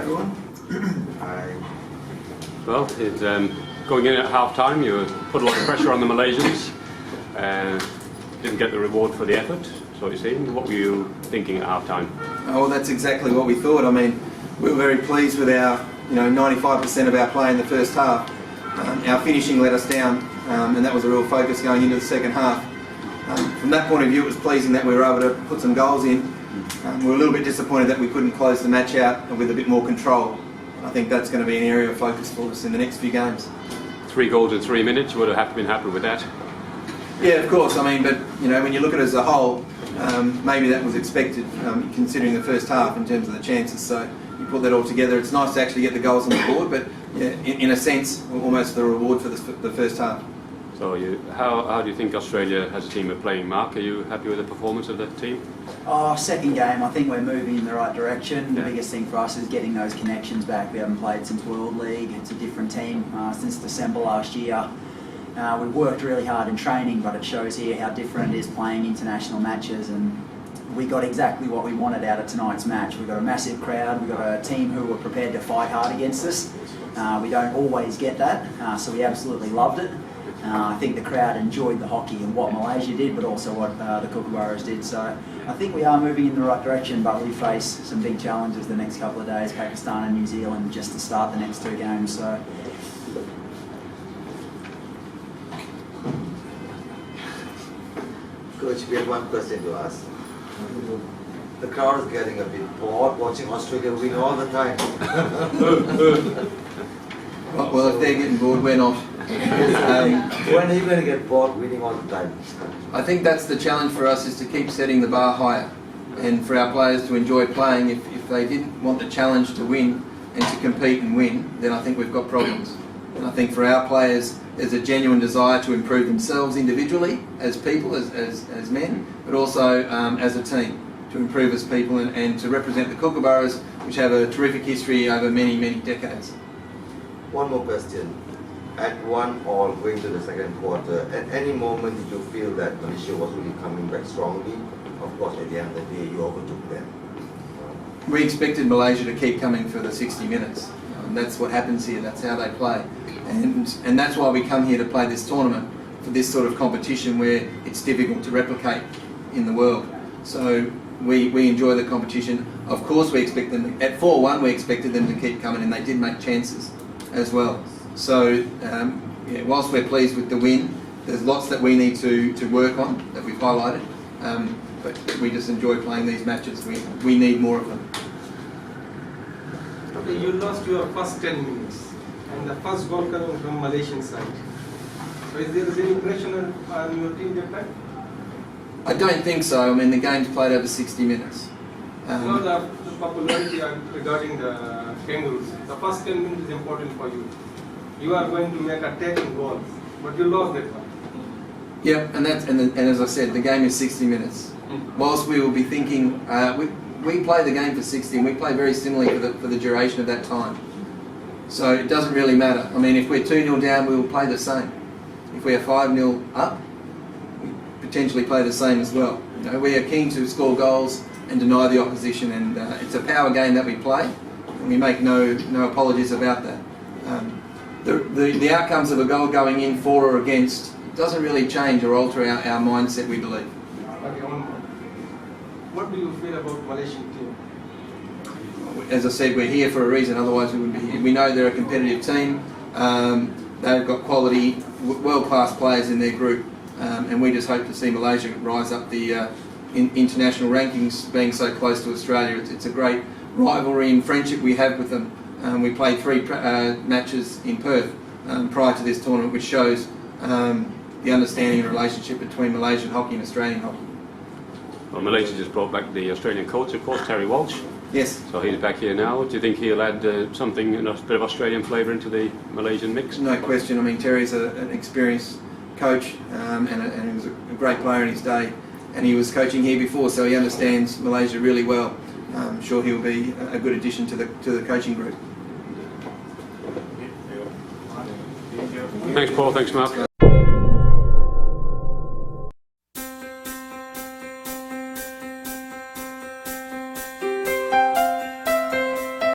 everyone. Well, going in at half-time, you put a lot of pressure on the Malaysians. Didn't get the reward for the effort, so you're saying. What were you thinking at half-time? Oh, well, that's exactly what we thought. I mean, we were very pleased with our, 95% of our play in the first half. Our finishing let us down, and that was a real focus going into the second half. From that point of view, it was pleasing that we were able to put some goals in. We were a little bit disappointed that we couldn't close the match out with a bit more control. I think that's going to be an area of focus for us in the next few games. 3 goals in 3 minutes, you would have been happy with that? Yeah, of course. I mean, but when you look at it as a whole, maybe that was expected, considering the first half in terms of the chances. So you put that all together. It's nice to actually get the goals on the board, but yeah, in a sense, almost the reward for the first half. So how do you think Australia as a team are playing, Mark? Are you happy with the performance of that team? Second game, I think we're moving in the right direction. Yeah. The biggest thing for us is getting those connections back. We haven't played since World League. It's a different team since December last year. We've worked really hard in training, but it shows here how different it is playing international matches, and we got exactly what we wanted out of tonight's match. We've got a massive crowd, we've got a team who were prepared to fight hard against us. We don't always get that, so we absolutely loved it. I think the crowd enjoyed the hockey and what Malaysia did, but also what the Kookaburras did. So I think we are moving in the right direction, but we face some big challenges the next couple of days, Pakistan and New Zealand, just to start the next 2 games. So. Coach, we have one question to ask. The crowd is getting a bit bored watching Australia win all the time. Well, if they're getting bored, we're not. When are you going to get bored winning all the time? I think that's the challenge for us, is to keep setting the bar higher, and for our players to enjoy playing. If they didn't want the challenge to win and to compete and win, then I think we've got problems. And I think for our players, there's a genuine desire to improve themselves individually, as people, as men, but also as a team, to improve as people and to represent the Kookaburras, which have a terrific history over many, many decades. One more question. At 1-1 going to the second quarter, at any moment did you feel that Malaysia was really coming back strongly? Of course, at the end of the day, you overtook them. We expected Malaysia to keep coming for the 60 minutes. That's what happens here, that's how they play. And that's why we come here to play this tournament, for this sort of competition where it's difficult to replicate in the world. So we enjoy the competition. Of course we expect them, at 4-1 we expected them to keep coming, and they did make chances as well. So whilst we're pleased with the win, there's lots that we need to work on, that we've highlighted, but we just enjoy playing these matches. We need more of them. Okay, you lost your first 10 minutes, and the first goal coming from Malaysian side. So is there any pressure on your team that time? I don't think so. I mean, the game's played over 60 minutes. The popularity regarding the Kangaroos, the first 10 minutes is important for you. You are going to make attacking goals, but you lost that one. Yeah, and as I said, the game is 60 minutes. Whilst we will be thinking, we play the game for 60, and we play very similarly for the duration of that time. So it doesn't really matter. I mean, if we're 2-0 down, we will play the same. If we are 5-0 up, we potentially play the same as well. We are keen to score goals and deny the opposition, and it's a power game that we play, and we make no apologies about that. The outcomes of a goal going in for or against doesn't really change or alter our mindset, we believe. Okay, one more. What do you feel about Malaysian team? As I said, we're here for a reason, otherwise we wouldn't be here. We know they're a competitive team. They've got quality, world-class players in their group, and we just hope to see Malaysia rise up the international rankings, being so close to Australia. It's a great rivalry and friendship we have with them. We played 3 matches in Perth prior to this tournament, which shows the understanding and relationship between Malaysian hockey and Australian hockey. Well, Malaysia just brought back the Australian coach, of course, Terry Walsh. Yes. So he's back here now. Do you think he'll add a bit of Australian flavour into the Malaysian mix? No question. I mean, Terry's an experienced coach, and he was a great player in his day, and he was coaching here before, so he understands Malaysia really well. I'm sure he'll be a good addition to the coaching group. Thanks, Paul. Thanks, Mark.